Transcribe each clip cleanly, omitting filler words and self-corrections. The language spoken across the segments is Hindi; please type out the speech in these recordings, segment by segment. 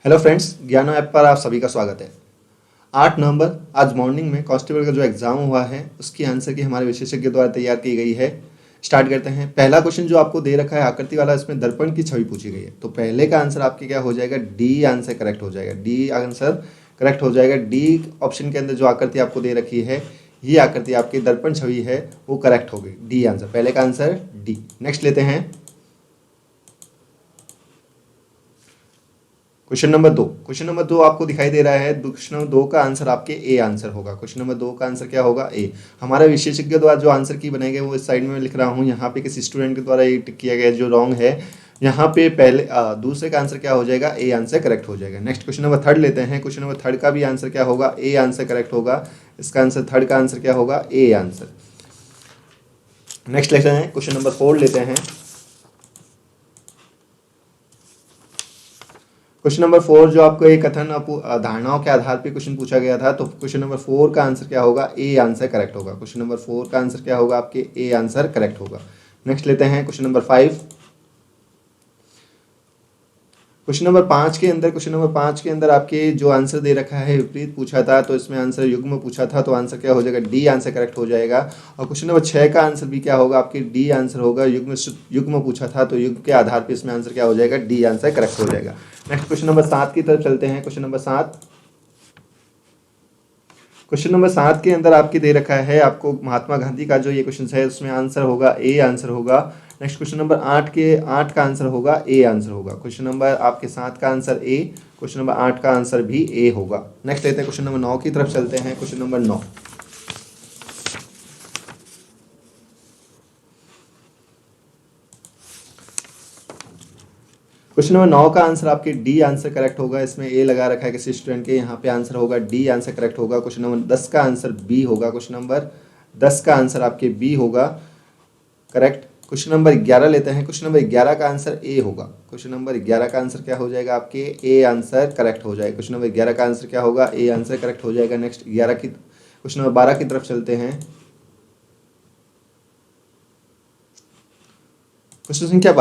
हेलो फ्रेंड्स, ज्ञानो ऐप पर आप सभी का स्वागत है। 8 नवंबर आज मॉर्निंग में कांस्टेबल का जो एग्जाम हुआ है उसकी आंसर की हमारे विशेषज्ञ द्वारा तैयार की गई है। स्टार्ट करते हैं। पहला क्वेश्चन जो आपको दे रखा है आकृति वाला, इसमें दर्पण की छवि पूछी गई है। तो पहले का आंसर आपके क्या हो जाएगा? डी आंसर करेक्ट हो जाएगा। डी आंसर करेक्ट हो जाएगा। डी ऑप्शन के अंदर जो आकृति आपको दे रखी है, ये आकृति आपकी दर्पण छवि है, वो करेक्ट हो गई। डी आंसर, पहले का आंसर डी। नेक्स्ट लेते हैं क्वेश्चन नंबर 2। क्वेश्चन नंबर 2 आपको दिखाई दे रहा है। क्वेश्चन नंबर 2 का आंसर आपके ए आंसर होगा। क्वेश्चन नंबर 2 का आंसर क्या होगा? ए। हमारे विशेषज्ञ द्वारा जो आंसर की बनाई गई वो इस साइड में लिख रहा हूँ। यहाँ पे किसी स्टूडेंट के द्वारा ये टिक किया गया जो रॉन्ग है। यहाँ पे पहले दूसरे का आंसर क्या हो जाएगा? ए आंसर करेक्ट हो जाएगा। नेक्स्ट क्वेश्चन नंबर 3 लेते हैं। क्वेश्चन नंबर 3 का भी आंसर क्या होगा? ए आंसर करेक्ट होगा। इसका आंसर 3 का आंसर क्या होगा? A answer. नेक्स्ट लेते हैं क्वेश्चन नंबर 4 लेते हैं। क्वेश्चन नंबर 4 जो आपको एक कथन धारणाओं के आधार पे क्वेश्चन पूछा गया था, तो क्वेश्चन नंबर 4 का आंसर क्या होगा? ए आंसर करेक्ट होगा। क्वेश्चन नंबर 4 का आंसर क्या होगा? आपके ए आंसर करेक्ट होगा। नेक्स्ट लेते हैं क्वेश्चन नंबर 5। क्वेश्चन नंबर 5 के अंदर आपके जो आंसर दे रखा है विपरीत पूछा था, तो इसमें आंसर युग्म पूछा था, तो आंसर क्या हो जाएगा? डी आंसर करेक्ट हो जाएगा। और क्वेश्चन नंबर 6 का आंसर भी क्या होगा? आपके डी आंसर होगा। युग्म पूछा था, तो युग्म के आधार पर इसमें आंसर क्या हो जाएगा? डी आंसर करेक्ट हो जाएगा। नेक्स्ट क्वेश्चन नंबर 7 की तरफ चलते हैं। क्वेश्चन नंबर 7 के अंदर आपके दे रखा है आपको महात्मा गांधी का जो ये क्वेश्चन है उसमें आंसर होगा ए आंसर होगा। नेक्स्ट क्वेश्चन नंबर 8 का आंसर होगा ए आंसर होगा। क्वेश्चन नंबर आपके 7 का आंसर ए, क्वेश्चन नंबर 8 का आंसर भी ए होगा। नेक्स्ट लेते हैं क्वेश्चन नंबर 9 की तरफ चलते हैं। Question number 9। क्वेश्चन नंबर 9 का आंसर आपके डी आंसर करेक्ट होगा। इसमें ए लगा रखा है किसी स्टूडेंट के, यहाँ पे आंसर होगा डी आंसर करेक्ट होगा। क्वेश्चन नंबर 10 का आंसर बी होगा। क्वेश्चन नंबर 10 का आंसर आपके बी होगा करेक्ट। क्वेश्चन नंबर 11 लेते हैं। क्वेश्चन नंबर 11 का आंसर ए होगा। क्वेश्चन नंबर 11 का आंसर क्या हो जाएगा? आपके ए आंसर करेक्ट हो जाएगा। क्वेश्चन नंबर 11 का आंसर क्या होगा? ए आंसर करेक्ट हो जाएगा। नेक्स्ट क्वेश्चन नंबर 12 की तरफ चलते हैं। क्वेश्चन संख्या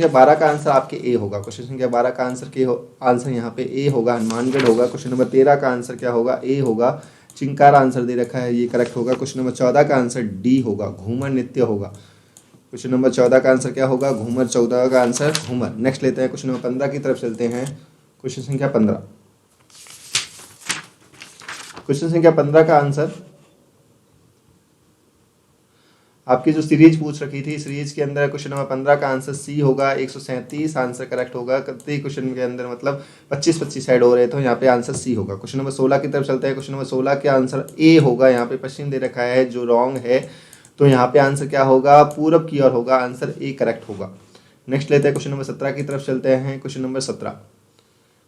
12 का आंसर आपके ए होगा। क्वेश्चन संख्या 12 का आंसर यहाँ पे ए होगा, हनुमानगढ़ होगा। क्वेश्चन नंबर 13 का आंसर क्या होगा? ए होगा, चिंकारा आंसर दे रखा है, ये करेक्ट होगा। क्वेश्चन नंबर 14 का आंसर डी होगा, घूमर नृत्य होगा। क्वेश्चन नंबर 14 का आंसर क्या होगा? घूमर। 14 का आंसर घूमर। नेक्स्ट लेते हैं क्वेश्चन नंबर 15 की तरफ चलते हैं। क्वेश्चन संख्या 15। क्वेश्चन संख्या 15 का आंसर आपकी जो सीरीज पूछ रखी थी, सीरीज के अंदर क्वेश्चन नंबर 15 का आंसर सी होगा। 137 आंसर करेक्ट होगा। कितने क्वेश्चन के अंदर मतलब 25-25 साइड हो रहे, तो यहाँ पे आंसर सी होगा। क्वेश्चन नंबर 16 की तरफ चलते हैं। क्वेश्चन नंबर 16 के आंसर ए होगा। यहाँ पे पश्चिम दे रखा है जो रॉन्ग है, तो यहाँ पे आंसर क्या होगा? पूरब की ओर होगा, आंसर ए करेक्ट होगा। नेक्स्ट लेते हैं क्वेश्चन नंबर 17 की तरफ चलते हैं। Question number 17।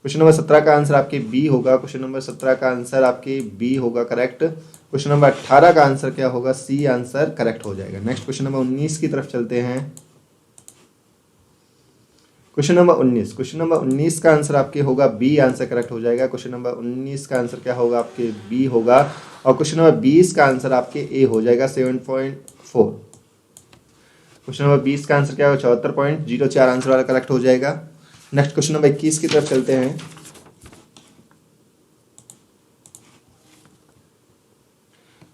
क्वेश्चन नंबर 17 का आंसर आपके बी होगा। क्वेश्चन नंबर 17 का आंसर आपके बी होगा करेक्ट। क्वेश्चन नंबर 18 का आंसर क्या होगा? सी आंसर करेक्ट हो जाएगा। नेक्स्ट क्वेश्चन नंबर 19 की तरफ चलते हैं। क्वेश्चन नंबर 19 का आंसर आपके होगा बी आंसर करेक्ट हो जाएगा। क्वेश्चन नंबर 19 का आंसर क्या होगा? आपके बी होगा। और क्वेश्चन नंबर 20 का आंसर आपके ए हो जाएगा, 7.4। क्वेश्चन नंबर 20 का आंसर क्या होगा? 74.04 आंसर वाला करेक्ट हो जाएगा। नेक्स्ट क्वेश्चन नंबर 21 की तरफ चलते हैं।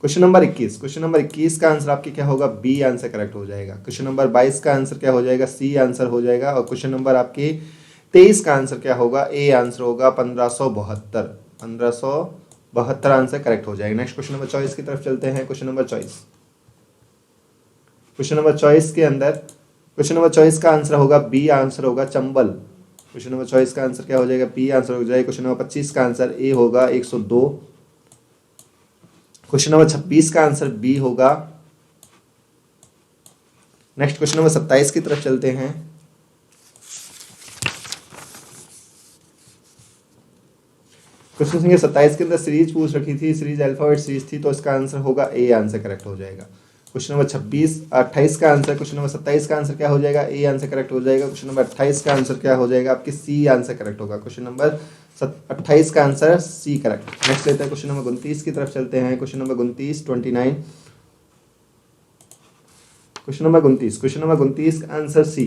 क्वेश्चन नंबर 21 का आंसर आपके क्या होगा? बी आंसर करेक्ट हो जाएगा। क्वेश्चन नंबर 22 का आंसर क्या हो जाएगा? सी आंसर हो जाएगा। और क्वेश्चन नंबर आपके 23 का आंसर क्या होगा? ए आंसर होगा, 1572 आंसर करेक्ट हो जाएगा। नेक्स्ट क्वेश्चन नंबर 24 की तरफ चलते हैं। क्वेश्चन नंबर 24 के अंदर क्वेश्चन नंबर 24 का आंसर होगा बी आंसर होगा, चंबल। क्वेश्चन नंबर 24 का आंसर क्या हो जाएगा? बी आंसर हो जाएगा। क्वेश्चन नंबर 25 का आंसर ए होगा, 102। क्वेश्चन नंबर 26 का आंसर बी होगा। नेक्स्ट क्वेश्चन नंबर 27 की तरफ चलते हैं। क्वेश्चन संख्या 27 के अंदर सीरीज पूछ रखी थी, सीरीज अल्फाबेट सीरीज थी, तो इसका आंसर होगा ए आंसर करेक्ट हो जाएगा। क्वेश्चन नंबर 28 का आंसर, क्वेश्चन नंबर 27 का आंसर क्या हो जाएगा? ए आंसर करेक्ट हो जाएगा। क्वेश्चन नंबर 28 का आंसर क्या हो जाएगा? आपकी सी आंसर करेक्ट होगा। क्वेश्चन नंबर 28 का आंसर सी करेक्ट। नेक्स्ट लेते हैं क्वेश्चन नंबर 29 की तरफ चलते हैं। क्वेश्चन नंबर 29 क्वेश्चन नंबर 29 का आंसर सी।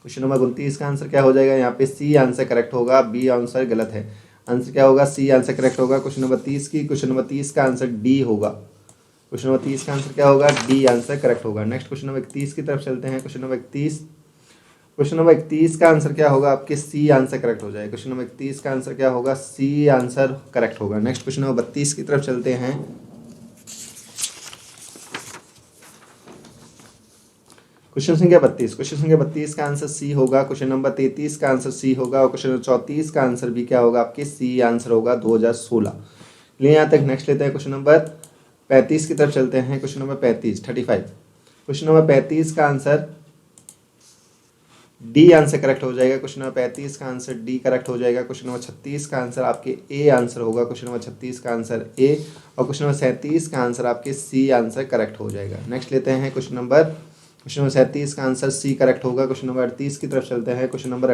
क्वेश्चन नंबर 29 का आंसर क्या हो जाएगा, यहाँ पे सी आंसर करेक्ट होगा, बी आंसर गलत है। आंसर क्या होगा, सी आंसर करेक्ट होगा। क्वेश्चन नंबर 30 का आंसर डी होगा। क्वेश्चन नंबर 30 का आंसर क्या होगा, डी आंसर करेक्ट होगा। नेक्स्ट क्वेश्चन नंबर 31 की तरफ चलते हैं। क्वेश्चन नंबर 31 का आंसर क्या होगा, आपके सी आंसर करेक्ट हो जाएगा। क्वेश्चन नंबर 31 का आंसर क्या होगा, सी आंसर करेक्ट होगा। नेक्स्ट क्वेश्चन नंबर 32 की तरफ चलते हैं। क्वेश्चन संख्या 32 का आंसर सी होगा। क्वेश्चन नंबर 33 का आंसर सी होगा और क्वेश्चन नंबर 34 का आंसर भी क्या होगा, आपके सी आंसर होगा 2016। चलिए यहाँ तक। नेक्स्ट लेते हैं क्वेश्चन नंबर 35 की तरफ चलते हैं। क्वेश्चन नंबर 35 क्वेश्चन नंबर 35 का आंसर डी आंसर करेक्ट हो जाएगा। क्वेश्चन नंबर 35 का आंसर डी करेक्ट हो जाएगा। क्वेश्चन नंबर 36 का आंसर आपके ए आंसर होगा। क्वेश्चन नंबर 36 का आंसर ए और क्वेश्चन नंबर 37 का आंसर आपके सी आंसर करेक्ट हो जाएगा। नेक्स्ट लेते हैं क्वेश्चन नंबर 37 का आंसर सी करेक्ट होगा। क्वेश्चन नंबर 38 की तरफ चलते हैं। क्वेश्चन नंबर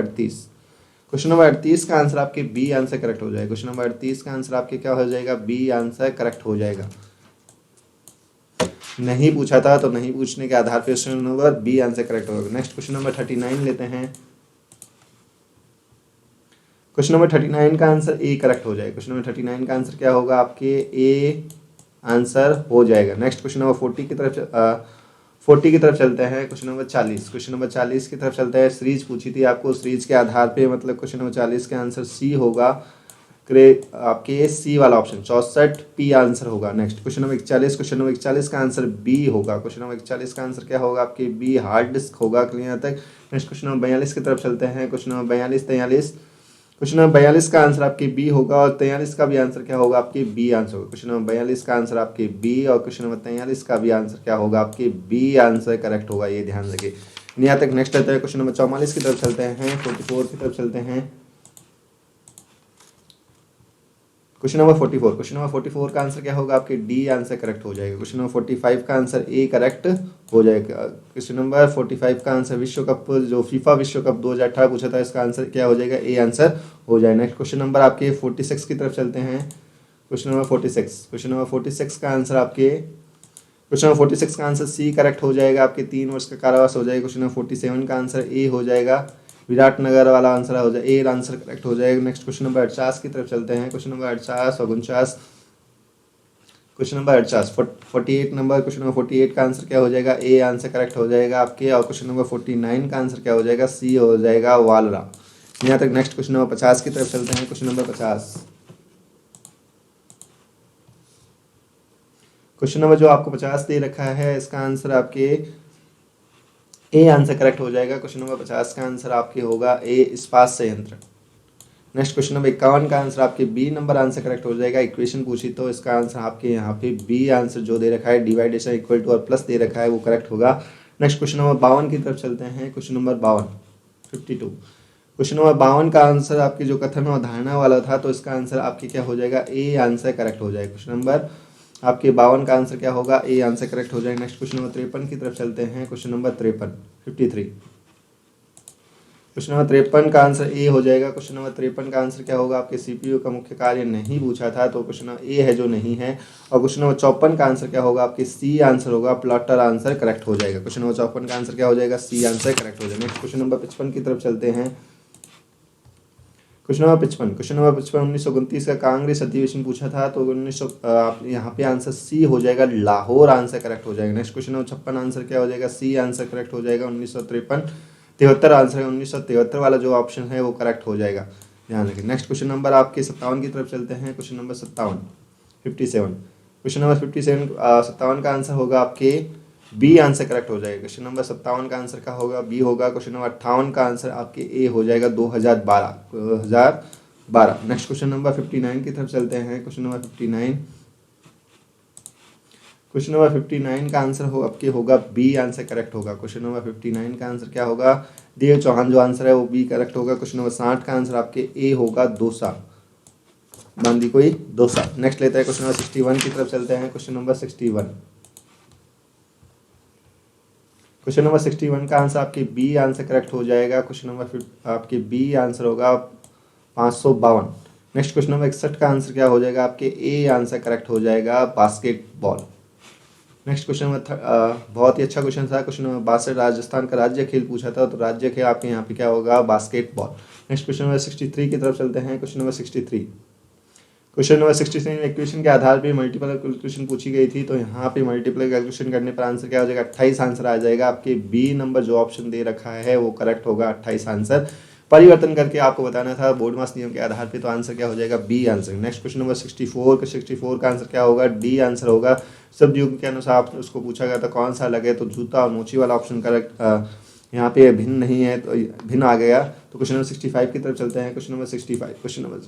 38 का आंसर आपके बी आंसर करेक्ट हो जाएगा। क्वेश्चन नंबर 38 का आंसर आपके क्या हो जाएगा, बी आंसर करेक्ट हो जाएगा। नहीं पूछा था तो नहीं पूछने के आधार पर question number B answer correct होगा। नेक्स्ट क्वेश्चन नंबर 39 लेते हैं। क्वेश्चन नंबर 39 का आंसर ए करेक्ट हो जाएगा। क्वेश्चन नंबर 39 का आंसर क्या होगा, आपके ए आंसर हो जाएगा। नेक्स्ट क्वेश्चन नंबर 40 की तरफ चलते हैं। क्वेश्चन नंबर 40 की तरफ चलते हैं। सीरीज पूछी थी आपको, सीरीज के आधार पे मतलब क्वेश्चन नंबर 40 का आंसर सी होगा। आपके सी वाला ऑप्शन 64 पी आंसर होगा। नेक्स्ट क्वेश्चन नंबर 41 का आंसर बी होगा। क्वेश्चन नंबर 41 का आंसर क्या होगा, आपके बी हार्ड डिस्क होगा। क्लियर तक। नेक्स्ट क्वेश्चन नंबर 42 की तरफ चलते हैं। क्वेश्चन नंबर 42 का आंसर आपके बी होगा और 43 का भी आंसर क्या होगा, आपके बी आंसर होगा। क्वेश्चन नंबर 42 का आंसर आपके बी और क्वेश्चन नंबर 43 का भी आंसर क्या होगा, आपके बी आंसर करेक्ट होगा, ये ध्यान रखिए। यहाँ तक। नेक्स्ट आता है क्वेश्चन नंबर 44 की तरफ चलते हैं। 44 की तरफ चलते हैं। क्वेश्चन नंबर 44 का आंसर क्या होगा, आपके डी आंसर करेक्ट हो जाएगा। क्वेश्चन नंबर 45 का आंसर ए करेक्ट हो जाएगा। क्वेश्चन नंबर 45 का आंसर विश्व कप, जो फीफा विश्व कप 2018 पूछा था, इसका आंसर क्या हो जाएगा, ए आंसर हो जाएगा। नेक्स्ट क्वेश्चन नंबर आपके 46 की तरफ चलते हैं। क्वेश्चन नंबर 46 का आंसर आपके सी करेक्ट हो जाएगा, आपके 3 वर्ष का कारावास हो जाएगा। क्वेश्चन नंबर 47 का आंसर ए हो जाएगा, विराटनगर वाला आंसर हो जाए, ए आंसर करेक्ट हो जाएगा। नेक्स्ट क्वेश्चन नंबर 48 की तरफ चलते हैं। क्वेश्चन नंबर 48 और 49। क्वेश्चन नंबर 48 का आंसर क्या हो जाएगा, ए आंसर करेक्ट हो जाएगा आपके। और क्वेश्चन नंबर 49 का आंसर क्या हो जाएगा, सी हो जाएगा, वालरा। यहाँ तक। नेक्स्ट क्वेश्चन नंबर 50 की तरफ चलते हैं। Question number 50। क्वेश्चन नंबर जो आपको 50 दे रखा है, इसका आंसर आपके ए आंसर करेक्ट हो जाएगा। क्वेश्चन नंबर 50 का आंसर आपके होगा ए इस्पात संयंत्र। नेक्स्ट क्वेश्चन नंबर 51 का आंसर आपके बी नंबर आंसर करेक्ट हो जाएगा। इक्वेशन पूछी तो इसका आंसर आपके यहाँ पे बी आंसर जो दे रखा है, डिवाइडेशन इक्वल टू और प्लस दे रखा है, वो करेक्ट होगा। नेक्स्ट क्वेश्चन नंबर 52 की तरफ चलते हैं। क्वेश्चन नंबर 52 क्वेश्चन नंबर 52 का आंसर आपके जो कथन और धारणा वाला था, तो इसका आंसर आपके क्या हो जाएगा, ए आंसर करेक्ट हो जाएगा। क्वेश्चन नंबर आपके 52 का आंसर क्या होगा, ए आंसर करेक्ट हो जाएगा। नेक्स्ट क्वेश्चन नंबर 53 की तरफ चलते हैं। क्वेश्चन नंबर 53 क्वेश्चन नंबर 53 का आंसर ए हो जाएगा। क्वेश्चन नंबर 53 का आंसर क्या होगा, आपके सीपीयू का मुख्य कार्य नहीं पूछा था, तो क्वेश्चन नंबर ए है जो नहीं है। और क्वेश्चन नंबर 54 का आंसर क्या होगा, आपके सी आंसर होगा, प्लॉटर आंसर करेक्ट हो जाएगा। क्वेश्चन नंबर 54 का आंसर क्या हो जाएगा, सी आंसर करेक्ट हो जाएगा। नेक्स्ट क्वेश्चन नंबर 55 की तरफ चलते हैं। क्वेश्चन नंबर 55 1929 का कांग्रेस अधिवेशन पूछा था, तो 1900 यहाँ पे आंसर सी हो जाएगा, लाहौर आंसर करेक्ट हो जाएगा। नेक्स्ट क्वेश्चन नंबर 56 आंसर क्या हो जाएगा, सी आंसर करेक्ट हो जाएगा। 1973 आंसर है, 1973 वाला जो ऑप्शन है वो करेक्ट हो जाएगा, ध्यान रखिए। नेक्स्ट क्वेश्चन नंबर आपके 57 की तरफ चलते हैं। क्वेश्चन नंबर 57 क्वेश्चन नंबर 57 का आंसर होगा आपके बी आंसर करेक्ट हो जाएगा। क्वेश्चन नंबर 57 का आंसर का होगा, बी होगा। क्वेश्चन नंबर 58 का आंसर आपके ए हो जाएगा, 2012। नेक्स्ट क्वेश्चन नंबर 59 की तरफ चलते हैं। क्वेश्चन नंबर 59 का आंसर हो आपके होगा, बी आंसर करेक्ट होगा। क्वेश्चन नंबर 59 का आंसर क्या होगा, देव चौहान जो आंसर है वो बी करेक्ट होगा। क्वेश्चन नंबर 60 का आंसर आपके ए होगा, डोसा, बांदी कोई डोसा। नेक्स्ट लेते हैं क्वेश्चन नंबर 61 की तरफ चलते हैं। क्वेश्चन नंबर 61 का आंसर आपके बी आंसर करेक्ट हो जाएगा। क्वेश्चन नंबर आपके बी आंसर होगा 552। नेक्स्ट क्वेश्चन नंबर 61 का आंसर क्या हो जाएगा, आपके ए आंसर करेक्ट हो जाएगा, बास्केटबॉल। नेक्स्ट क्वेश्चन नंबर बहुत ही अच्छा क्वेश्चन था। क्वेश्चन नंबर 62 राजस्थान का राज्य खेल पूछा था, तो राज्य खेल आपके यहाँ पे क्या होगा, बास्केटबॉल। नेक्स्ट क्वेश्चन नंबर 63 की तरफ चलते हैं। क्वेश्चन नंबर 63, क्वेश्चन नंबर 63 में इक्वेशन के आधार पर मल्टीपल कैलकुलेशन पूछी गई थी, तो यहाँ पे मल्टीपल कैलकुलेशन करने पर आंसर क्या हो जाएगा, 28 आंसर आ जाएगा। आपके बी नंबर जो ऑप्शन दे रखा है वो करेक्ट होगा, 28 आंसर। परिवर्तन करके आपको बताना था बोर्ड मास नियम के आधार पे, तो आंसर क्या हो जाएगा, B answer. Next question number 64 का आंसर क्या होगा, डी आंसर होगा। शब्द युग के अनुसार आपने उसको पूछा गया था कौन सा अलग है, तो जूता और मोची वाला ऑप्शन करेक्ट यहाँ पे भिन्न नहीं है, तो भिन्न आ गया। तो क्वेश्चन नंबर 65 की तरफ चलते हैं। क्वेश्चन नंबर 65, क्वेश्चन नंबर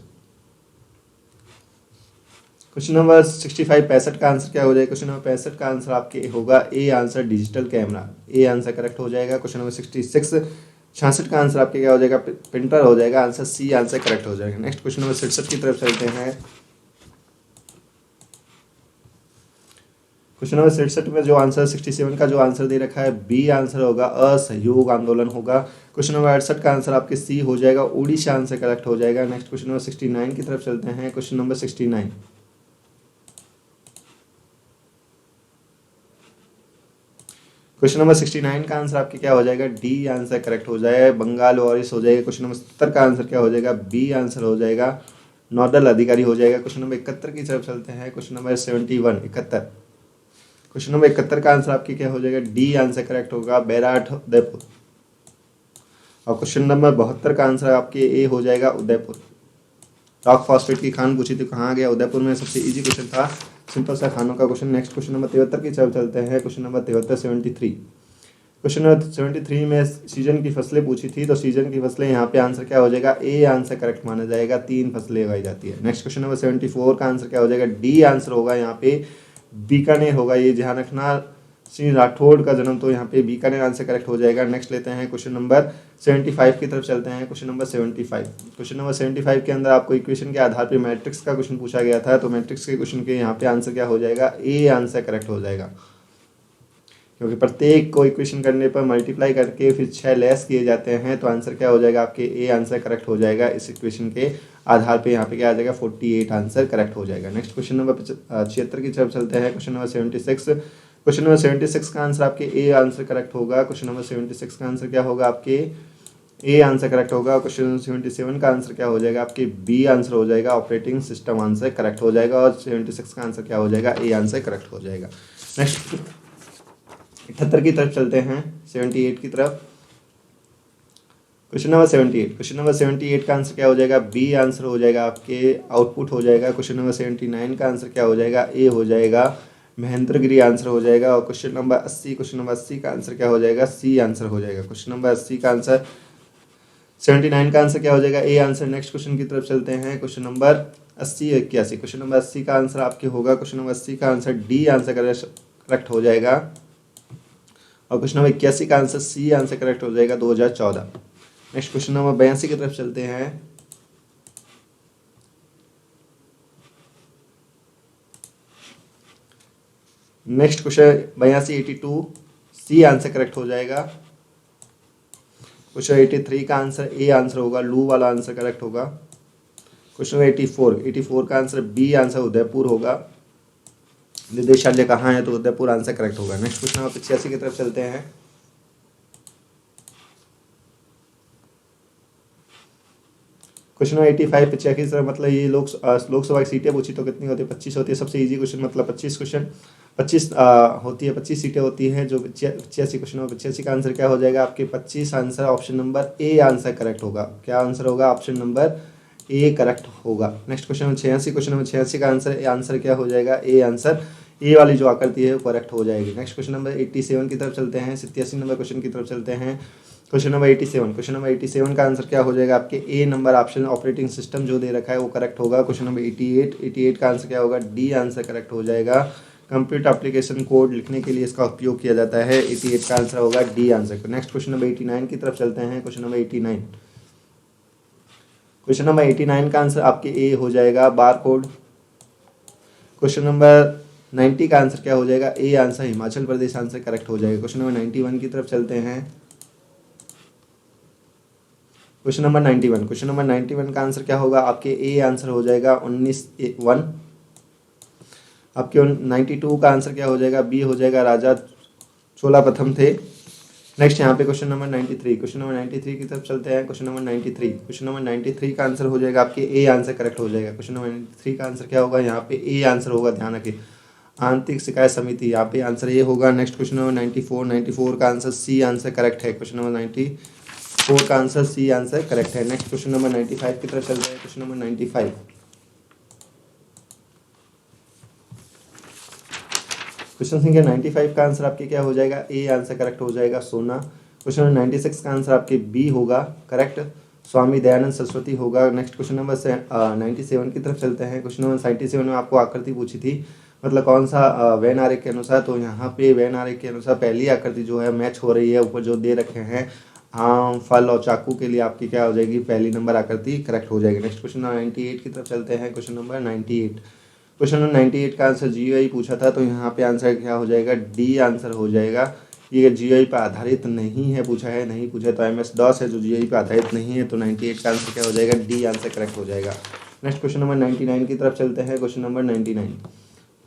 65 65 का आंसर क्या हो जाएगा, क्वेश्चन नंबर 65 का आंसर आपके होगा A answer, digital camera. A answer correct हो जाएगा। क्वेश्चन नंबर 66 का आंसर आपके क्या हो जाएगा, प्रिंटर हो जाएगा। आंसर सी आंसर करेक्ट हो जाएगा। नेक्स्ट क्वेश्चन नंबर 67 की तरफ चलते हैं। क्वेश्चन नंबर 67 में जो आंसर 67 का जो आंसर दे रखा है बी आंसर होगा, असहयोग आंदोलन होगा। क्वेश्चन नंबर 68 का आंसर आपके सी हो जाएगा, उड़ीसा आंसर करेक्ट हो जाएगा। नेक्स्ट क्वेश्चन नंबर 69 की तरफ चलते हैं। क्वेश्चन नंबर 69, क्वेश्चन नंबर 69 का आंसर आपके क्या हो जाएगा, डी आंसर करेक्ट हो जाएगा, बंगाल वॉरिस हो जाएगा। क्वेश्चन नंबर 70 का आंसर क्या हो जाएगा, बी आंसर हो जाएगा, नोडल अधिकारी हो जाएगा। क्वेश्चन नंबर 71 की तरफ चलते हैं। क्वेश्चन नंबर 71 क्वेश्चन नंबर 71 का आंसर आपके क्या हो जाएगा, डी आंसर करेक्ट होगा, बैराठ उदयपुर। और क्वेश्चन नंबर 72 का आंसर आपके ए हो जाएगा, उदयपुर। रॉक फॉस्फेट की खान पूछी थी, कहाँ गया, उदयपुर में। सबसे इजी क्वेश्चन था, सिंपल सा खानों का क्वेश्चन। नेक्स्ट क्वेश्चन नंबर 73 की तरफ चलते हैं। क्वेश्चन नंबर 73 73, क्वेश्चन नंबर 73 में सीजन की फसलें पूछी थी, तो सीजन की फसलें यहाँ पे आंसर क्या हो जाएगा, ए आंसर करेक्ट माना जाएगा, 3 फसलें उगाई जाती है। नेक्स्ट क्वेश्चन नंबर 74 का आंसर क्या हो जाएगा, डी आंसर होगा यहाँ पे, बीकानेर होगा। ये ध्यान रखना, श्री राठौड़ का जन्म, तो यहाँ पे बीकानेर आंसर करेक्ट हो जाएगा। नेक्स्ट लेते हैं क्वेश्चन नंबर 75 की तरफ चलते हैं। क्वेश्चन नंबर 75, क्वेश्चन नंबर 75 के अंदर आपको इक्वेशन के आधार पे मैट्रिक्स का क्वेश्चन पूछा गया था, तो मैट्रिक्स के क्वेश्चन के यहाँ पे आंसर क्या हो जाएगा, ए आंसर करेक्ट हो जाएगा, क्योंकि प्रत्येक को इक्वेशन करने पर मल्टीप्लाई करके फिर 6 लेस किए जाते हैं, तो आंसर क्या हो जाएगा आपके, ए आंसर करेक्ट हो जाएगा। इस इक्वेशन के आधार पे यहाँ पे क्या आ जाएगा, 48 आंसर करेक्ट हो जाएगा। नेक्स्ट क्वेश्चन नंबर 76 की तरफ चलते हैं। क्वेश्चन नंबर 76, क्वेश्चन नंबर 76 का आंसर आपके ए आंसर करेक्ट होगा। क्वेश्चन नंबर 76 का आंसर क्या होगा आपके, ए आंसर करेक्ट होगा। क्वेश्चन नंबर 77 का आंसर क्या हो जाएगा आपके, बी आंसर हो जाएगा, ऑपरेटिंग सिस्टम आंसर करेक्ट हो जाएगा। और 76 का आंसर क्या हो जाएगा, ए आंसर करेक्ट हो जाएगा। नेक्स्ट 78 की तरफ चलते हैं, 78 की तरफ। क्वेश्चन नंबर 78, क्वेश्चन नंबर 78 का आंसर क्या हो जाएगा, बी आंसर हो जाएगा आपके, आउटपुट हो जाएगा। क्वेश्चन नंबर 79 का आंसर क्या हो जाएगा, ए हो जाएगा, महेंद्रगिरी आंसर हो जाएगा। और क्वेश्चन नंबर 80, क्वेश्चन नंबर 80 का आंसर क्या हो जाएगा, सी आंसर हो जाएगा। क्वेश्चन नंबर 80 का आंसर, 79 का आंसर क्या हो जाएगा, ए आंसर। नेक्स्ट क्वेश्चन की तरफ चलते हैं। क्वेश्चन नंबर 80 81, क्वेश्चन नंबर 80 का आंसर आपके होगा, क्वेश्चन नंबर 80 का आंसर डी आंसर करेक्ट हो जाएगा। और क्वेश्चन नंबर 81 का आंसर सी आंसर करेक्ट हो जाएगा, 2014। नेक्स्ट क्वेश्चन नंबर 82 की तरफ चलते हैं। Next question 82 82, C answer correct हो जाएगा। क्वेश्चन 83 का आंसर ए आंसर होगा, लू वाला आंसर करेक्ट होगा। क्वेश्चन 84 का आंसर बी आंसर, उदयपुर होगा। निदेशालय कहाँ है, तो उदयपुर आंसर करेक्ट होगा। नेक्स्ट क्वेश्चन नंबर 85 की तरफ चलते हैं। क्वेश्चन 85 85 सर, मतलब ये लोकसभा की सीटें पूछी तो कितनी होती है, 25 होती है। सबसे इजी क्वेश्चन, मतलब 25 क्वेश्चन 25 होती है, 25 सीटें होती हैं। जो 85 क्वेश्चन हो, 85 का आंसर क्या हो जाएगा आपके, 25 answer option number A answer correct होगा। क्या आंसर होगा, ऑप्शन नंबर ए करेक्ट होगा। Next question number 86, question number 86 का आंसर क्या हो जाएगा, ए आंसर, ए वाली जो आकृति है वो करेक्ट हो जाएगी। नेक्स्ट क्वेश्चन नंबर 87 की तरफ चलते हैं, 87 नंबर क्वेश्चन की तरफ चलते हैं। क्वेश्चन नंबर 87 का आंसर क्या हो जाएगा आपके, ए नंबर ऑप्शन, ऑपरेटिंग सिस्टम जो दे रखा है वो करेक्ट होगा। क्वेश्चन नंबर 88 का आंसर क्या होगा, डी आंसर करेक्ट हो जाएगा। कंप्यूटर एप्लीकेशन कोड लिखने के लिए इसका उपयोग किया जाता है, 88 का आंसर होगा, D answer. Next question number 89 की तरफ चलते हैं। क्वेश्चन नंबर 89, क्वेश्चन नंबर 89 का आंसर आपके ए हो जाएगा, बार कोड। क्वेश्चन नंबर 90 का आंसर क्या हो जाएगा, A answer, Himachal Pradesh answer correct हो जाएगा। क्वेश्चन नंबर 91 की तरफ चलते हैं। क्वेश्चन नंबर 91 का आंसर क्या होगा आपके, ए आंसर हो जाएगा, 19 1। आपके 92 का आंसर क्या हो जाएगा, बी हो जाएगा, राजा चोला प्रथम थे। नेक्स्ट यहाँ पे क्वेश्चन नंबर 93, क्वेश्चन नंबर 93 की तरफ चलते हैं। क्वेश्चन नंबर 93, क्वेश्चन नंबर 93 का आंसर हो जाएगा आपके ए आंसर करेक्ट हो जाएगा। क्वेश्चन नंबर 93 का आंसर क्या होगा, यहाँ पे ए आंसर होगा, ध्यान रखिए, आंतरिक शिकायत समिति, यहाँ पे आंसर ये होगा। नेक्स्ट क्वेश्चन नंबर 94 का आंसर सी आंसर करेक्ट है। क्वेश्चन नंबर 94 का आंसर सी आंसर करेक्ट है। नेक्स्ट क्वेश्चन नंबर 95 की तरफ चलते हैं। क्वेश्चन नंबर 95, क्वेश्चन संख्या 95 का आंसर आपके क्या हो जाएगा, ए आंसर करेक्ट हो जाएगा, सोना। क्वेश्चन नंबर 96 का आंसर आपके बी होगा करेक्ट, स्वामी दयानंद सरस्वती होगा। नेक्स्ट क्वेश्चन नंबर 97 की तरफ चलते हैं। क्वेश्चन नंबर 97 में आपको आकृति पूछी थी, मतलब कौन सा वेन आरेख के अनुसार, तो यहाँ पे वेन आरेख के अनुसार पहली आकृति जो है मैच हो रही है, ऊपर जो दे रखे हैं आम, फल और चाकू के लिए आपकी क्या हो जाएगी, पहली नंबर आकृति करेक्ट हो जाएगी। नेक्स्ट क्वेश्चन नंबर 98 की तरफ चलते हैं। क्वेश्चन नंबर 98, क्वेश्चन नंबर 98 का आंसर जीओई पूछा था, तो यहाँ पे आंसर क्या हो जाएगा, डी आंसर हो जाएगा। ये जीओई पर आधारित नहीं है, पूछा है, नहीं पूछा तो MS-DOS है जो जीओई पर आधारित नहीं है, तो 98 का आंसर क्या हो जाएगा, डी आंसर करेक्ट हो जाएगा। नेक्स्ट क्वेश्चन नंबर 99 की तरफ चलते हैं। क्वेश्चन नंबर 99,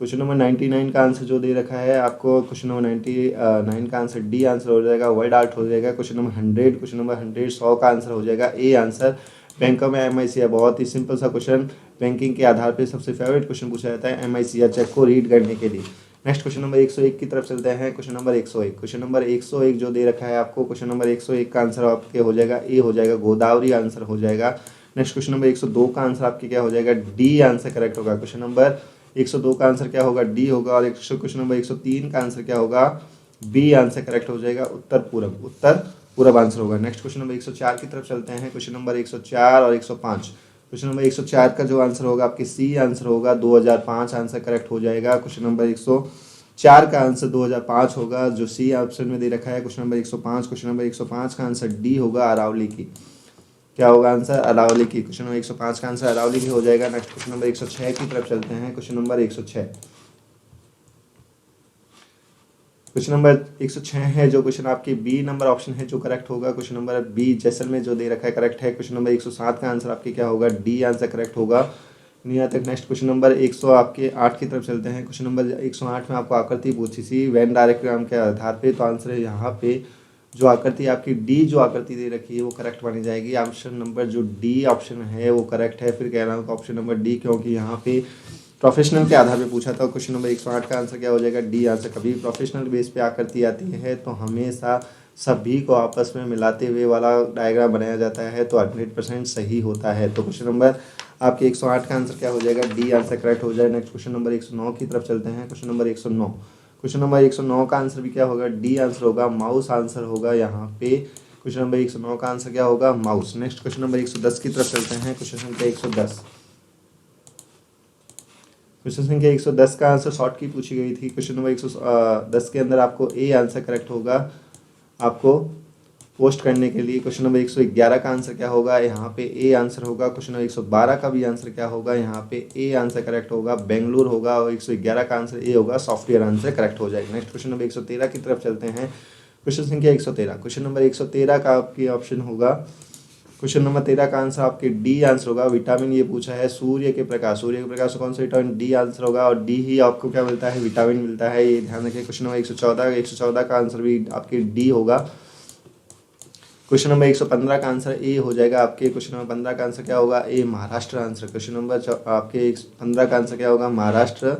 क्वेश्चन नंबर 99 का आंसर जो दे रखा है आपको, क्वेश्चन नंबर 99 का आंसर डी आंसर हो जाएगा, वर्ड आर्ट हो जाएगा। क्वेश्चन नंबर 100, क्वेश्चन नंबर 100 का आंसर हो जाएगा ए आंसर, बैंकों में MICR, बहुत ही सिंपल सा क्वेश्चन, बैंकिंग के आधार पे सबसे फेवरेट क्वेश्चन पूछा जाता है MICR चेक को रीड करने के लिए। नेक्स्ट क्वेश्चन नंबर 101 की तरफ चलते हैं। क्वेश्चन नंबर 101, क्वेश्चन नंबर 101 जो दे रखा है आपको, क्वेश्चन नंबर 101 का आंसर आपके हो जाएगा ए हो जाएगा, गोदावरी आंसर हो जाएगा। नेक्स्ट क्वेश्चन नंबर 102 का आंसर आपके क्या हो जाएगा, डी आंसर करेक्ट होगा। क्वेश्चन नंबर 102 का आंसर क्या होगा, डी होगा। और क्वेश्चन नंबर 103 का आंसर क्या होगा, बी आंसर करेक्ट हो जाएगा, उत्तर पूर्व, उत्तर पूर्व आंसर होगा। नेक्स्ट क्वेश्चन नंबर 104 की तरफ चलते हैं। क्वेश्चन नंबर 104 और 105, क्वेश्चन नंबर 104 का जो आंसर होगा आपके सी आंसर होगा, 2005 आंसर करेक्ट हो जाएगा। क्वेश्चन नंबर 104 का आंसर 2005 होगा, जो सी ऑप्शन में दे रखा है। क्वेश्चन नंबर 105, क्वेश्चन नंबर 105 का आंसर डी होगा, अरावली की, क्या होगा आंसर, अरावली की। क्वेश्चन नंबर 105 का आंसर अरावली की हो जाएगा। नेक्स्ट क्वेश्चन नंबर 106 की तरफ चलते हैं। क्वेश्चन नंबर 106, क्वेश्चन नंबर 106 है जो क्वेश्चन आपके बी नंबर ऑप्शन है जो करेक्ट होगा। क्वेश्चन नंबर बी जैसलमेर जो दे रखा है करेक्ट है। क्वेश्चन नंबर 107 का आंसर आपके क्या होगा, डी आंसर करेक्ट होगा। यहाँ तक नेक्स्ट क्वेश्चन नंबर 100 आपके 8 की तरफ चलते हैं। क्वेश्चन नंबर 108 में आपको आकृति पूछी थी वेन डायग्राम के आधार पे, तो आंसर है यहाँ पे जो आकृति आपकी डी जो आकृति दे रखी है वो करेक्ट मानी जाएगी। ऑप्शन नंबर जो डी ऑप्शन है वो करेक्ट है। फिर कह रहा हूँ ऑप्शन नंबर डी, क्योंकि यहाँ पे प्रोफेशनल के आधार पे पूछा था। क्वेश्चन नंबर 108 का आंसर क्या हो जाएगा, डी आंसर। कभी प्रोफेशनल बेस पे आकृति आती है तो हमेशा सभी को आपस में मिलाते हुए वाला डायग्राम बनाया जाता है, तो 100% सही होता है। तो क्वेश्चन नंबर आपके 108 का आंसर क्या हो जाएगा, डी आंसर करेक्ट हो जाए। नेक्स्ट क्वेश्चन नंबर 109 की तरफ चलते हैं। क्वेश्चन नंबर 109, क्वेश्चन नंबर 109 का आंसर भी क्या होगा, डी आंसर होगा, माउस आंसर होगा यहाँ पे। क्वेश्चन नंबर 109 का आंसर क्या होगा, माउस। नेक्स्ट क्वेश्चन नंबर 110 की तरफ चलते हैं। क्वेश्चन संख्या 110, क्वेश्चन संख्या 110 का आंसर शॉर्ट की पूछी गई थी। क्वेश्चन नंबर 110 के अंदर आपको ए आंसर करेक्ट होगा आपको पोस्ट करने के लिए। क्वेश्चन नंबर 111 का आंसर क्या होगा, यहाँ पे ए आंसर होगा। क्वेश्चन नंबर 112 का भी आंसर क्या होगा, यहाँ पे ए आंसर करेक्ट होगा, बेंगलुरु होगा। और 111 का आंसर ए होगा, सॉफ्टवेयर आंसर करेक्ट हो जाएगा। नेक्स्ट क्वेश्चन नंबर 113 की तरफ चलते हैं। क्वेश्चन संख्या 113, क्वेश्चन नंबर 113 का आपकी ऑप्शन होगा, क्वेश्चन नंबर 13 का आंसर आपके डी आंसर होगा। विटामिन ये पूछा है, सूर्य के प्रकाश, सूर्य के प्रकाश से कौन सा विटामिन, डी आंसर होगा। और डी ही आपको क्या मिलता है, विटामिन मिलता है, ये ध्यान रखिए। क्वेश्चन नंबर 114 का आंसर भी आपके डी होगा। क्वेश्चन नंबर 115 का आंसर ए हो जाएगा आपके। क्वेश्चन नंबर 15 का आंसर क्या होगा, ए महाराष्ट्र आंसर। क्वेश्चन नंबर आपके 15 का आंसर क्या होगा, महाराष्ट्र,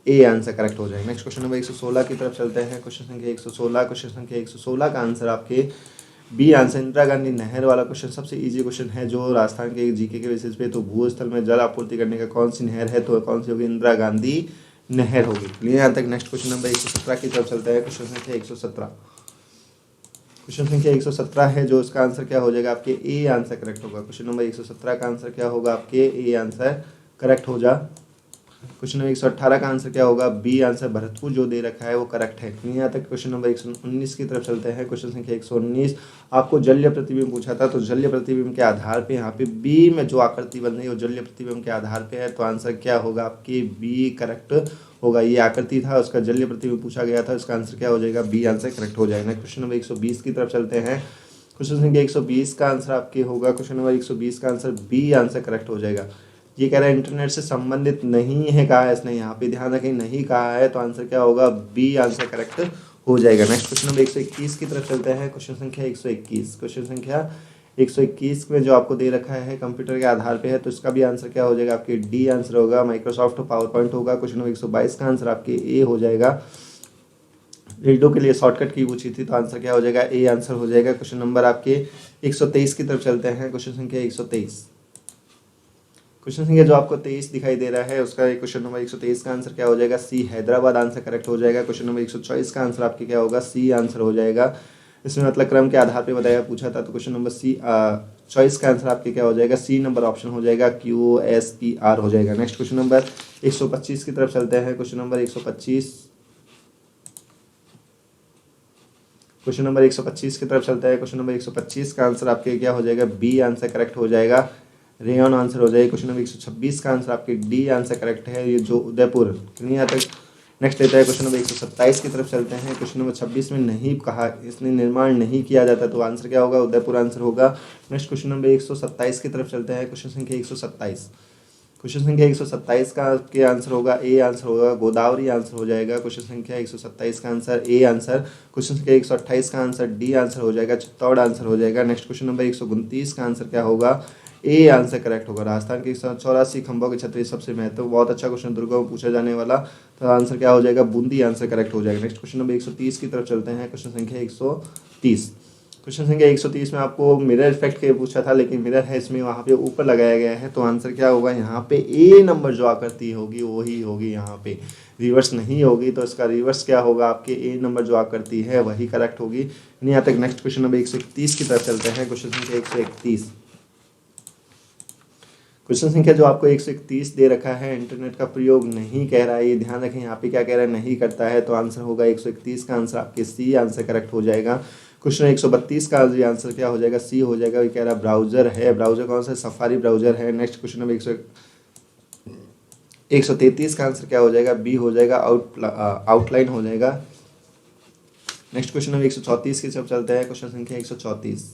ए आंसर करेक्ट हो जाएगा। नेक्स्ट क्वेश्चन नंबर 116 की तरफ चलते हैं। क्वेश्चन संख्या 116, क्वेश्चन संख्या 116 का आंसर आपके बी आंसर, इंदिरा गांधी नहर वाला क्वेश्चन सबसे इजी क्वेश्चन है जो राजस्थान के जीके के बेसिस पे। तो भूस्थल में जल आपूर्ति करने का कौन सी नहर है, तो कौन सी होगी, इंदिरा गांधी नहर होगी। क्लियर यहाँ तक। नेक्स्ट क्वेश्चन नंबर 117 की तरफ चलता है। क्वेश्चन संख्या 117, क्वेश्चन संख्या 117 है जो इसका आंसर क्या हो जाएगा, आपके ए आंसर करेक्ट होगा। क्वेश्चन नंबर 117 का आंसर क्या होगा, आपके ए आंसर करेक्ट हो जा। क्वेश्चन नंबर 118 का आंसर क्या होगा, बी आंसर, भरतपुर जो दे रखा है वो करेक्ट है। यहाँ तक क्वेश्चन नंबर 119 की तरफ चलते हैं। क्वेश्चन संख्या 119 आपको जलीय प्रतिबिंब पूछा था, तो जलीय प्रतिबिंब के आधार पे यहाँ पे बी में जो आकृति बन रही है वो जलीय प्रतिबिंब के आधार पे है, तो आंसर क्या होगा, आपकी बी करेक्ट होगा। ये आकृति था, उसका जलीय प्रतिबिंब पूछा गया था, उसका आंसर क्या हो जाएगा, बी आंसर करेक्ट हो जाएगा। क्वेश्चन नंबर 120 की तरफ चलते हैं। क्वेश्चन संख्या 120 का आंसर आपके होगा, क्वेश्चन नंबर 120 का आंसर बी आंसर करेक्ट हो जाएगा। ये कह रहा है इंटरनेट से संबंधित नहीं है, कहा है इसने, यहाँ पे ध्यान रखें नहीं कहा है, तो आंसर क्या होगा, बी आंसर करेक्ट हो जाएगा। नेक्स्ट क्वेश्चन नंबर 121 की तरफ चलते हैं। क्वेश्चन संख्या 121, क्वेश्चन संख्या 121 में जो आपको दे रखा है कंप्यूटर के आधार पे है, तो इसका भी आंसर क्या हो जाएगा, आपके डी आंसर होगा, माइक्रोसॉफ्ट पावर पॉइंट होगा। क्वेश्चन नंबर 122 का आंसर आपके ए हो जाएगा। विंडो के लिए शॉर्टकट की पूछी थी, तो आंसर क्या हो जाएगा, ए आंसर हो जाएगा। क्वेश्चन नंबर आपके 123 की तरफ चलते हैं। क्वेश्चन संख्या 123, क्वेश्चन संख्या जो आपको 23 दिखाई दे रहा है, उसका क्वेश्चन नंबर 123 का आंसर क्या हो जाएगा, सी हैदराबाद आंसर करेक्ट हो जाएगा। क्वेश्चन नंबर 124 का आंसर आपके क्या होगा, सी आंसर हो जाएगा। इसमें मतलब क्रम के आधार पे बताया पूछा था, तो क्वेश्चन नंबर सी चॉइस का आंसर आपके क्या हो जाएगा, सी नंबर ऑप्शन हो जाएगा, QSPR हो जाएगा। नेक्स्ट क्वेश्चन नंबर 125 की तरफ चलते हैं। क्वेश्चन नंबर 125, क्वेश्चन नंबर 125 की तरफ चलता है। क्वेश्चन नंबर 125 का आंसर आपके क्या हो जाएगा, बी आंसर करेक्ट हो जाएगा, रेयन आंसर हो जाएगा। क्वेश्चन नंबर 126 का आंसर आपके डी आंसर करेक्ट है, ये जो उदयपुर नहीं आता। नेक्स्ट लेता है क्वेश्चन नंबर 127 की तरफ चलते हैं। क्वेश्चन नंबर 26 में नहीं कहा, इसने निर्माण नहीं किया जाता, तो आंसर क्या होगा, उदयपुर आंसर होगा। नेक्स्ट क्वेश्चन नंबर 127 की तरफ चलते हैं। क्वेश्चन संख्या 127, क्वेश्चन संख्या 127 का आपके आंसर होगा, ए आंसर होगा, गोदावरी आंसर हो जाएगा। क्वेश्चन संख्या 127 का आंसर ए आंसर। क्वेश्चन संख्या 128 का आंसर डी आंसर हो जाएगा, चित्तौड़ आंसर हो जाएगा। नेक्स्ट क्वेश्चन नंबर 129 का आंसर क्या होगा, ए आंसर करेक्ट होगा। राजस्थान के 184 खंभों की छतरी सबसे महत्व, बहुत अच्छा क्वेश्चन दुर्गा में पूछा जाने वाला, तो आंसर क्या हो जाएगा, बूंदी आंसर करेक्ट हो जाएगा। नेक्स्ट क्वेश्चन नंबर 130 की तरफ चलते हैं। क्वेश्चन संख्या 130, क्वेश्चन संख्या 130 में आपको मिरर इफेक्ट के पूछा था, लेकिन मिरर है इसमें वहाँ पे ऊपर लगाया गया है, तो आंसर क्या होगा, यहाँ पे ए नंबर जो आकृति होगी वही होगी, यहाँ पे रिवर्स नहीं होगी, तो इसका रिवर्स क्या होगा, आपके ए नंबर जो आकृति है वही करेक्ट होगी। नहीं यहाँ तक नेक्स्ट क्वेश्चन नंबर 131 की तरफ चलते हैं। क्वेश्चन संख्या 131, क्वेश्चन संख्या जो आपको 131 दे रखा है, इंटरनेट का प्रयोग नहीं कह रहा है, ये ध्यान रखें, यहाँ पे क्या कह रहा है, नहीं करता है, तो आंसर होगा 131 का आंसर आपके सी आंसर करेक्ट हो जाएगा। क्वेश्चन 132 का आंसर क्या हो जाएगा, सी हो जाएगा। ये कह रहा है ब्राउजर है, ब्राउजर कौन सा, सफारी ब्राउजर है। नेक्स्ट क्वेश्चन नंबर 133 का आंसर क्या हो जाएगा, बी हो जाएगा, आउटलाइन हो जाएगा। नेक्स्ट क्वेश्चन नंबर 134 की तरफ चलते हैं। क्वेश्चन संख्या 134,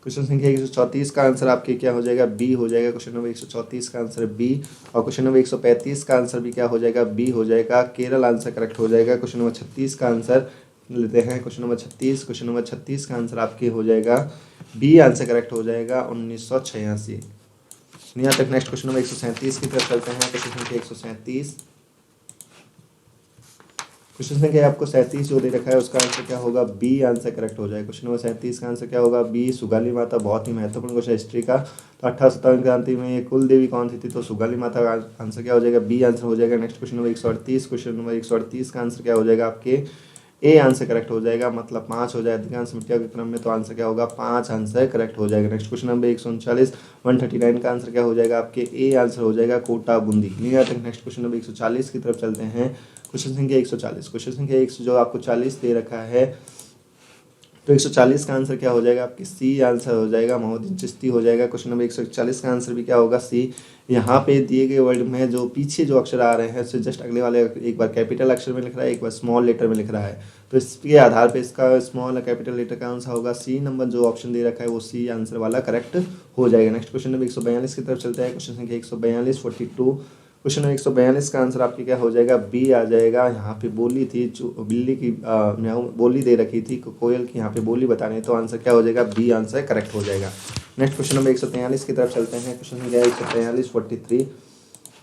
क्वेश्चन संख्या 134 का आंसर आपके क्या हो जाएगा, बी हो जाएगा। क्वेश्चन नंबर 134 का आंसर बी, और क्वेश्चन नंबर 135 का आंसर भी क्या हो जाएगा, बी हो जाएगा, केरल आंसर करेक्ट हो जाएगा। क्वेश्चन नंबर 36 का आंसर लेते हैं। क्वेश्चन नंबर 36, क्वेश्चन नंबर 36 का आंसर आपके हो जाएगा, बी आंसर करेक्ट हो जाएगा, 1986। यहाँ तक नेक्स्ट क्वेश्चन नंबर 137 की तरफ चलते हैं। क्वेश्चन संख्या 137, क्वेश्चन संख्या आपको 37 जो दे रखा है, उसका आंसर क्या होगा, बी आंसर करेक्ट हो जाएगा। क्वेश्चन नंबर 37 का आंसर क्या होगा, बी, सुगाली माता, बहुत ही महत्वपूर्ण क्वेश्चन हिस्ट्री का। तो 1857 क्रांति में ये कुल देवी कौन सी थी, तो सुगाली माता का आंसर क्या हो जाएगा, बी आंसर हो जाएगा। Next question number 138, question number 138 का आंसर क्या हो जाएगा, आपके ए आंसर करेक्ट हो जाएगा, मतलब 5 हो जाए अधिकांश मिट्टियों के क्रम में, तो आंसर क्या होगा, 5 आंसर करेक्ट हो जाएगा। नेक्स्ट क्वेश्चन नंबर 139, 139 का आंसर क्या हो जाएगा, आपके ए आंसर हो जाएगा, कोटा बूंदी। यहाँ तक नेक्स्ट क्वेश्चन नंबर 140 की तरफ चलते हैं। क्वेश्चन संख्या 140, क्वेश्चन संख्या 100 जो आपको 40 दे रखा है, तो 140 का आंसर क्या हो जाएगा, आपकी सी आंसर हो जाएगा, मोहम्मद चिश्ती हो जाएगा। क्वेश्चन नंबर 141 का आंसर भी क्या होगा, सी। यहाँ पे दिए गए वर्ड में जो पीछे जो अक्षर आ रहे हैं, उससे जस्ट अगले वाले एक बार कैपिटल अक्षर में लिख रहा है, एक बार स्मॉल लेटर में लिख रहा है, तो इसके आधार पे इसका स्मॉल कैपिटल लेटर का आंसर होगा सी नंबर जो ऑप्शन दे रखा है वो सी आंसर वाला करेक्ट हो जाएगा। नेक्स्ट क्वेश्चन नंबर 142 की तरफ चलता है। क्वेश्चन संख्या 142, 42, क्वेश्चन नंबर 142 का आंसर आपके क्या हो जाएगा, बी आ जाएगा। यहाँ पे बोली थी बिल्ली की बोली दे रखी थी, कोयल की यहाँ पे बोली बताने, तो आंसर क्या हो जाएगा, बी आंसर करेक्ट हो जाएगा। नेक्स्ट क्वेश्चन नंबर 143 की तरफ चलते हैं। क्वेश्चन नंबर 143, 43,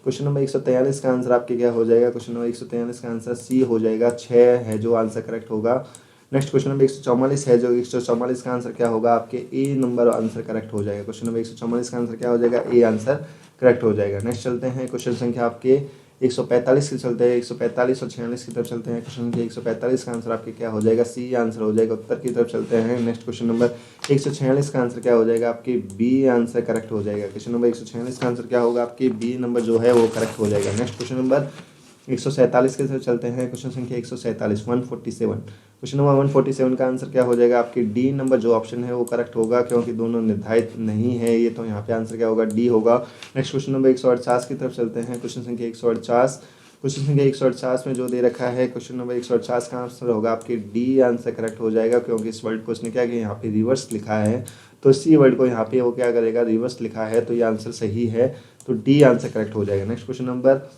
क्वेश्चन नंबर 143 का आंसर आपके क्या हो जाएगा, क्वेश्चन नंबर 143 का आंसर सी हो जाएगा, 6 है जो आंसर करेक्ट होगा। नेक्स्ट क्वेश्चन नंबर 144 है, जो 144 का आंसर क्या होगा, आपके ए नंबर आंसर करेक्ट हो जाएगा। क्वेश्चन नंबर 144 का आंसर क्या हो जाएगा, ए आंसर करेक्ट हो जाएगा। नेक्स्ट चलते हैं क्वेश्चन संख्या आपके 145 की चलते हैं, 145 और 46 की तरफ चलते हैं। क्वेश्चन संख्या 145 का आंसर आपके क्या हो जाएगा, सी आंसर हो जाएगा, उत्तर की तरफ चलते हैं। नेक्स्ट क्वेश्चन नंबर 146 का आंसर क्या हो जाएगा, आपके बी आंसर करेक्ट हो जाएगा। क्वेश्चन नंबर 146 का आंसर क्या होगा, आपके बी नंबर जो है वो करेक्ट हो जाएगा। नेक्स्ट क्वेश्चन नंबर 147 की तरफ चलते हैं। क्वेश्चन संख्या 147, 147, क्वेश्चन नंबर 147 का आंसर क्या हो जाएगा, आपकी डी नंबर जो ऑप्शन है वो करेक्ट होगा, क्योंकि दोनों निर्धारित नहीं है ये, तो यहाँ पे आंसर क्या होगा, डी होगा। नेक्स्ट क्वेश्चन नंबर 148 की तरफ चलते हैं। क्वेश्चन संख्या 148, क्वेश्चन संख्या 148 में जो दे रखा है, क्वेश्चन नंबर 148 का आंसर होगा आपके डी आंसर करेक्ट हो जाएगा, क्योंकि इस वर्ड को उसने क्या किया, यहाँ पे रिवर्स लिखा है, तो सी वर्ड को यहाँ पे वो क्या करेगा, रिवर्स लिखा है, तो ये आंसर सही है, तो डी आंसर करेक्ट हो जाएगा। नेक्स्ट क्वेश्चन नंबर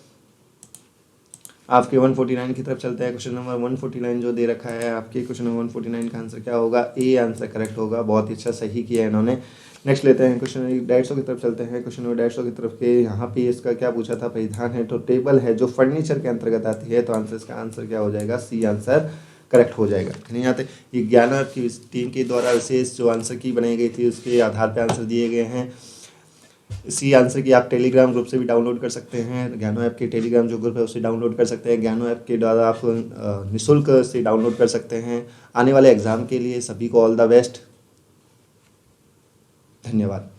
आपके 149 की तरफ चलते हैं। क्वेश्चन नंबर 149 जो दे रखा है आपके, क्वेश्चन नंबर 149 का आंसर क्या होगा, ए आंसर करेक्ट होगा। बहुत ही अच्छा सही किया है इन्होंने। नेक्स्ट लेते हैं क्वेश्चन 150 की तरफ चलते हैं। क्वेश्चन नंबर 150 की तरफ के यहाँ पे इसका क्या पूछा था, परिधान है, तो टेबल है जो फर्नीचर के अंतर्गत आती है, तो आंसर इसका आंसर क्या हो जाएगा, सी आंसर करेक्ट हो जाएगा। नहीं आते, ये ज्ञान की टीम के द्वारा विशेष जो आंसर की बनाई गई थी उसके आधार पर आंसर दिए गए हैं। इसी आंसर की आप टेलीग्राम ग्रुप से भी डाउनलोड कर सकते हैं। ज्ञानो ऐप के टेलीग्राम जो ग्रुप है उससे डाउनलोड कर सकते हैं। ज्ञानो ऐप के द्वारा आप निःशुल्क से डाउनलोड कर सकते हैं। आने वाले एग्ज़ाम के लिए सभी को ऑल द बेस्ट। धन्यवाद।